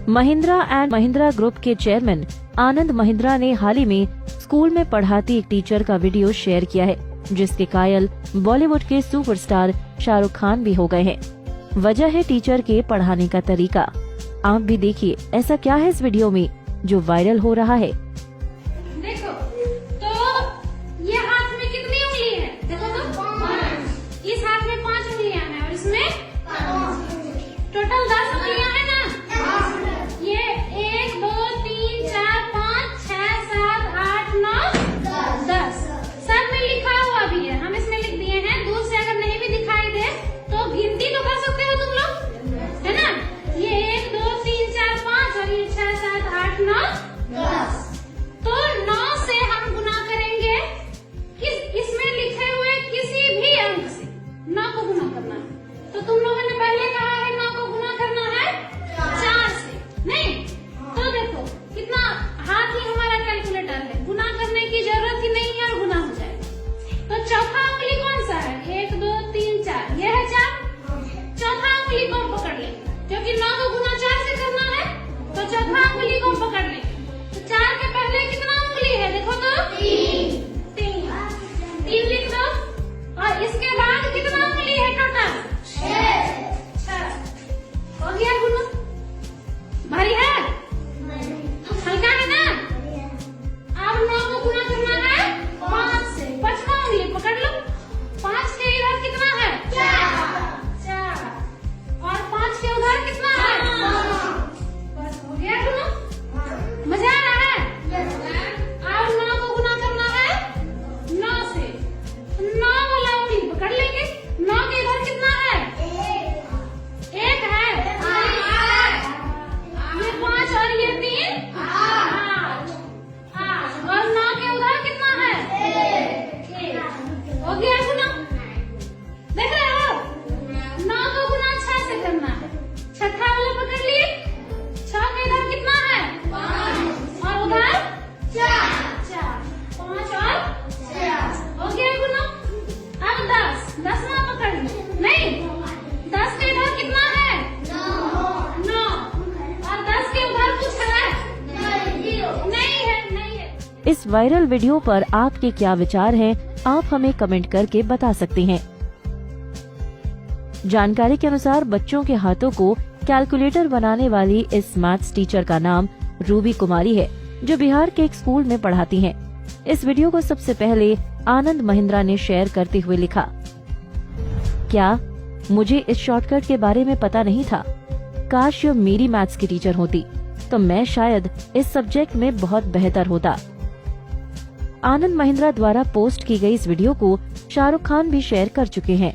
Mahindra and Mahindra group के chairman Anand Mahindra ने हाल ही में स्कूल में पढ़ाती एक टीचर का वीडियो शेयर किया है, जिसके कायल बॉलीवुड के सुपरस्टार शाहरुख खान भी हो गए हैं। वजह है टीचर के पढ़ाने का तरीका। आप भी देखिए ऐसा क्या है इस वीडियो में जो वायरल हो रहा है। देखो तो ये हाथ में कितनी उंगली है? देखो तो 5। इस हाथ में 5 उंगलियां हैं और इसमें टोटल 10 उंगलियां हैं ना। ये 1 2 3 4 5 6 7 8 9 10 सब में लिखा हुआ भी है, हम इसमें लिख दिए हैं। दूर से अगर नहीं भी दिखाई दे तो गिनती तो कर सकते हो तुम लोग, है ना। ये 1 2 3 4 5 और ये 6 7 8 9 10। तो 9 से हम गुना करेंगे इसमें लिखे हुए किसी भी अंक से 9 को गुना करना है। तो तुम लोगों ने पहले कहा है 9 को गुना करना है 4 से, नहीं? तो देखो कितना हाथ ही हमारा कैलकुलेटर है, गुना करने की जरूरत ही नहीं है और गुना हो जाएगा। तो चौथा उंगली कौन सा है? 1 2 3 4, ये है 4। चौथा उंगली को पकड़ ले, क्योंकि 9 को गुना 4 से करना है। तो चौथा उंगली को पकड़ ले। तो 4 के पहले कितना उंगली है? देखो तो 3 लिख दो। और इसके बाद कितना उंगली है टोटल? 6। हो गया गुना? भारी है? हल्का है ना? अब 9 को गुना करना है 5 से। 5वां उंगली पकड़ लो। 5 के इधर कितना है? 4। और 5 के उधर कितना है? बस हो गया गुना। मजा आ रहा है? अब 9 को गुना करना है 9 से। 9 वाला उंगली पकड़ लेंगे। 9 के इधर कितना है? 1 है। ये 5 और ये 3 8। और 9 के उधर कितना है? 1। हो गया गुना? देख रहे हो? 9 को गुना 6 से करना है। छठा वाला पकड़ लिए। 6 के इधर कितना है? 5 और उधर 4। 5 और 4 हो गया गुना। अब 10वां पकड़ लो। नहीं, 10 के इधर कितना है? 9। और 10 के उधर कुछ है? नहीं है। इस वायरल वीडियो पर आपके क्या विचार हैं? आप हमें कमेंट करके बता सकते हैं। जानकारी के अनुसार बच्चों के हाथों को कैलकुलेटर बनाने वाली इस मैथ्स टीचर का नाम रूबी कुमारी है, जो बिहार के एक स्कूल में पढ़ाती हैं। इस वीडियो को सबसे पहले आनंद महिंद्रा ने शेयर करते हुए लिखा, क्या मुझे इस शॉर्टकट के बारे में पता नहीं था? काश ये मेरी मैथ्स की टीचर होती तो मैं शायद इस सब्जेक्ट में बहुत बेहतर होता। आनंद महिंद्रा द्वारा पोस्ट की गई इस वीडियो को शाहरुख खान भी शेयर कर चुके हैं।